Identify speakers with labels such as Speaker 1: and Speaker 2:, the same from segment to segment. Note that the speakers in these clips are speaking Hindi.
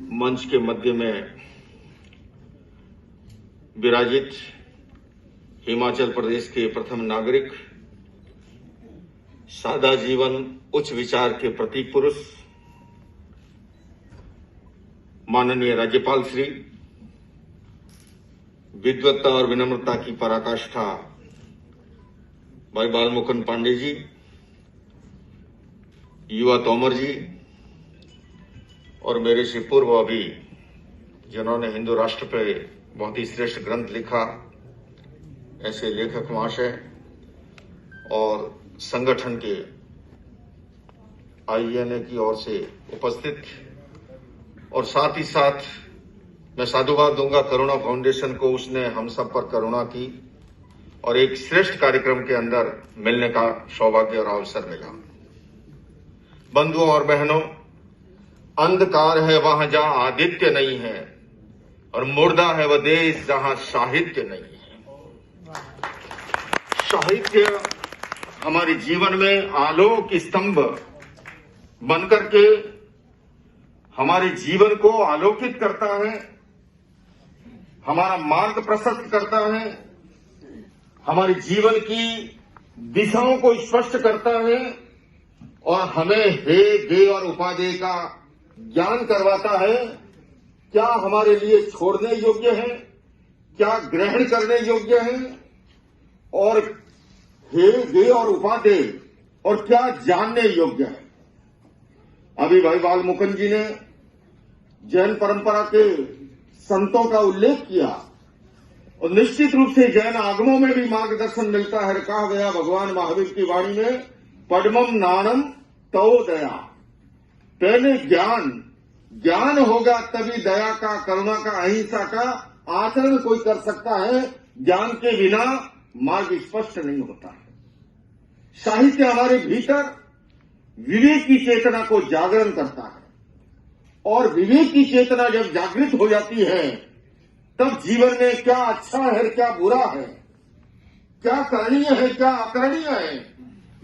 Speaker 1: मंच के मध्य में विराजित हिमाचल प्रदेश के प्रथम नागरिक, सादा जीवन उच्च विचार के प्रतीक पुरुष, माननीय राज्यपाल श्री, विद्वत्ता और विनम्रता की पराकाष्ठा भाई बालमुकुंद पांडे जी, युवा तोमर जी और मेरे से पूर्व अभी जिन्होंने हिंदू राष्ट्र पे बहुत ही श्रेष्ठ ग्रंथ लिखा, ऐसे लेखक महाशय और संगठन के आईएनए की ओर से उपस्थित, और साथ ही साथ मैं साधुवाद दूंगा करुणा फाउंडेशन को, उसने हम सब पर करुणा की और एक श्रेष्ठ कार्यक्रम के अंदर मिलने का सौभाग्य और अवसर मिला। बंधुओं और बहनों, अंधकार है वहां जहां आदित्य नहीं है और मुर्दा है वह देश जहां साहित्य नहीं है। साहित्य हमारे जीवन में आलोक स्तंभ बनकर के हमारे जीवन को आलोकित करता है, हमारा मार्ग प्रशस्त करता है, हमारे जीवन की दिशाओं को स्पष्ट करता है और हमें हे गे और उपादेय का ज्ञान करवाता है। क्या हमारे लिए छोड़ने योग्य है, क्या ग्रहण करने योग्य है, और हे गे और उपादेय और क्या जानने योग्य है। अभी भाई बालमुकुंद जी ने जैन परंपरा के संतों का उल्लेख किया और निश्चित रूप से जैन आगमों में भी मार्गदर्शन मिलता है। कहा गया भगवान महावीर की वाणी में, पद्मम नानम तवो दया। पहले ज्ञान होगा तभी दया का, करुणा का, अहिंसा का आचरण कोई कर सकता है। ज्ञान के बिना मार्ग स्पष्ट नहीं होता है। साहित्य हमारे भीतर विवेक की चेतना को जागरण करता है और विवेक की चेतना जब जागृत हो जाती है तब जीवन में क्या अच्छा है, क्या बुरा है, क्या करणीय है, क्या अकरणीय है,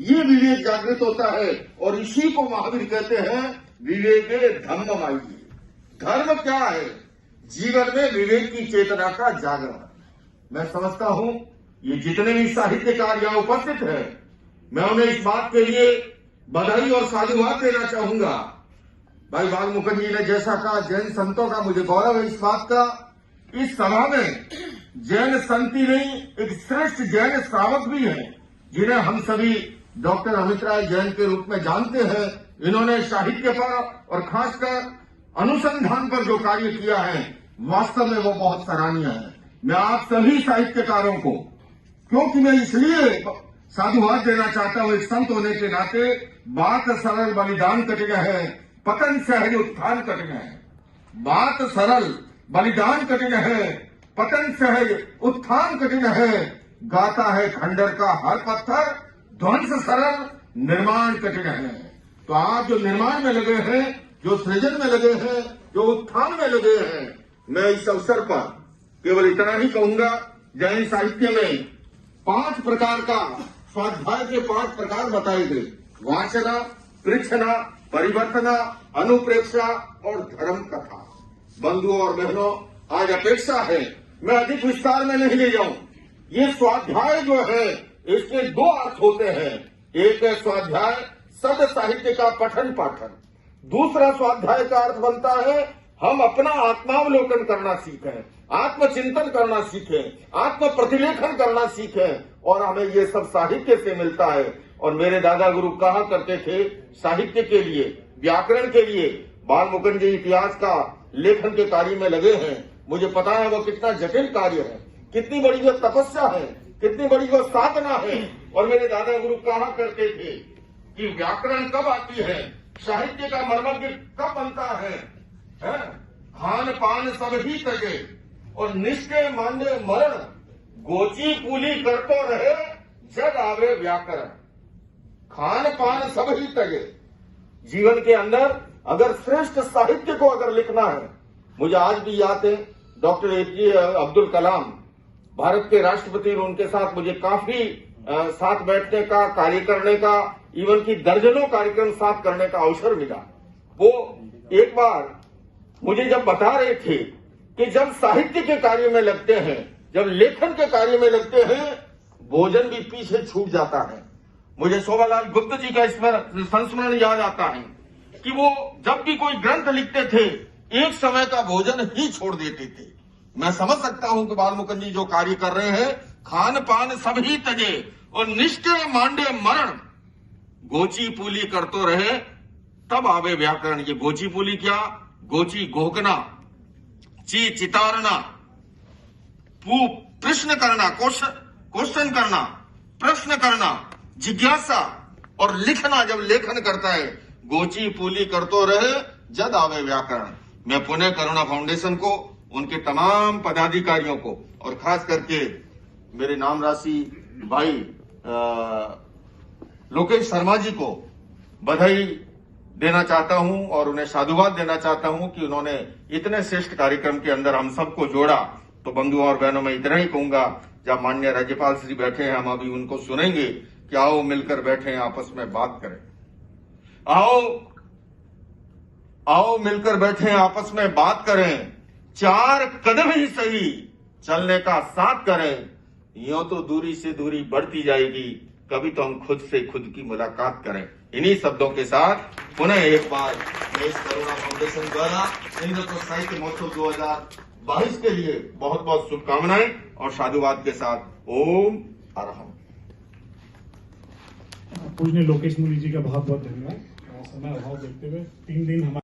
Speaker 1: ये विवेक जागृत होता है। और इसी को महावीर कहते हैं विवेके धम्ममायी। धर्म क्या है? जीवन में विवेक की चेतना का जागरण। मैं समझता हूं ये जितने भी साहित्यकार यहां उपस्थित हैं, मैं उन्हें इस बात के लिए बधाई और साधुवाद देना चाहूंगा। भाई बालमुकुंद जी ने जैसा कहा, जैन संतों का मुझे गौरव है इस बात का। इस सभा में जैन संत ही नहीं, एक श्रेष्ठ जैन श्रावक भी हैं जिन्हें हम सभी डॉक्टर अमित राय जैन के रूप में जानते हैं। इन्होंने साहित्य पर और खासकर अनुसंधान पर जो कार्य किया है, वास्तव में वो बहुत सराहनीय है। मैं आप सभी साहित्यकारों को, क्योंकि मैं इसलिए साधुवाद देना चाहता हूं, एक संत होने के नाते, बात सरल बलिदान कठिन है, पतन सहज उत्थान कठिन है। बात सरल बलिदान कठिन है, पतन सहज उत्थान कठिन है। गाता है खंडर का हर पत्थर, ध्वंस सरल निर्माण कठिन है। तो आप जो निर्माण में लगे हैं, जो सृजन में लगे हैं, जो उत्थान में लगे हैं, मैं इस अवसर पर केवल इतना ही कहूंगा, जैन साहित्य में 5 प्रकार का स्वाध्याय के 5 प्रकार बताए गए। वाचना, परीक्षणा, परिवर्तना, अनुप्रेक्षा और धर्म कथा। बंधुओं और बहनों, आज अपेक्षा है मैं अधिक विस्तार में नहीं ले जाऊं। ये स्वाध्याय जो है इसके 2 अर्थ होते हैं। एक है स्वाध्याय सद साहित्य का पठन पाठन, दूसरा स्वाध्याय का अर्थ बनता है हम अपना आत्मावलोकन करना सीखें, आत्मचिंतन करना सीखें, आत्म प्रतिलेखन करना सीखें, और हमें ये सब साहित्य से मिलता है। और मेरे दादा गुरु कहा करते थे, साहित्य के लिए, व्याकरण के लिए बालमुकुंद जी इतिहास का लेखन के कार्य में लगे हैं। मुझे पता है वो कितना जटिल कार्य है, कितनी बड़ी वो तपस्या है, कितनी बड़ी वो साधना है। और मेरे दादा गुरु कहा करते थे कि व्याकरण कब आती है, साहित्य का मर्मज्ञ कब बनता है? खान पान सब ही तजे और निष्ठे मान्य मरण, गोची कूली करतो रहे जग आवे व्याकरण। खान पान सब ही तजे। जीवन के अंदर अगर श्रेष्ठ साहित्य को अगर लिखना है, मुझे आज भी याद है डॉक्टर APJ अब्दुल कलाम भारत के राष्ट्रपति, और उनके साथ मुझे काफी साथ बैठने का, कार्य करने का, इवन की दर्जनों कार्यक्रम साथ करने का अवसर मिला। वो एक बार मुझे जब बता रहे थे कि जब साहित्य के कार्य में लगते हैं, जब लेखन के कार्य में लगते हैं, भोजन भी पीछे छूट जाता है। मुझे शोभालाल गुप्त जी का संस्मरण याद आता है कि वो जब भी कोई ग्रंथ लिखते थे, एक समय का भोजन ही छोड़ देते थे। मैं समझ सकता हूं कि बालमुकुंद जी जो कार्य कर रहे हैं, खान पान सब ही तजे और निष्ठे मांडे मरण, गोची पूली करतो रहे तब आवे व्याकरण। ये गोची पूली क्या? गोची घोकना, ची चितारना, पू प्रश्न करना, क्वेश्चन करना, प्रश्न करना, जिज्ञासा, और लिखना जब लेखन करता है, गोची पूली करतो रहे जद आवे व्याकरण। मैं पुणे करुणा फाउंडेशन को, उनके तमाम पदाधिकारियों को और खास करके मेरे नाम राशि भाई लोकेश शर्मा जी को बधाई देना चाहता हूं और उन्हें साधुवाद देना चाहता हूं कि उन्होंने इतने श्रेष्ठ कार्यक्रम के अंदर हम सबको जोड़ा। तो बंधुओं और बहनों में इतना ही कहूंगा, जब माननीय राज्यपाल श्री बैठे हैं, हम अभी उनको सुनेंगे कि आओ मिलकर बैठे आपस में बात करें, आओ मिलकर बैठे आपस में बात करें, 4 कदम ही सही चलने का साथ करें। यूं तो दूरी से दूरी बढ़ती जाएगी, कभी तो हम खुद से खुद की मुलाकात करें। इन्हीं शब्दों के साथ पुनः एक बार मैं इस करुणा फाउंडेशन द्वारा इंद्रप्रस्थ साहित्य महोत्सव 2022 के लिए बहुत बहुत शुभकामनाएं और साधुवाद के साथ ओम अरहम।
Speaker 2: पूजनीय लोकेश मुनि जी का बहुत बहुत धन्यवाद। समय अभाव देखते हुए 3 दिन हमारे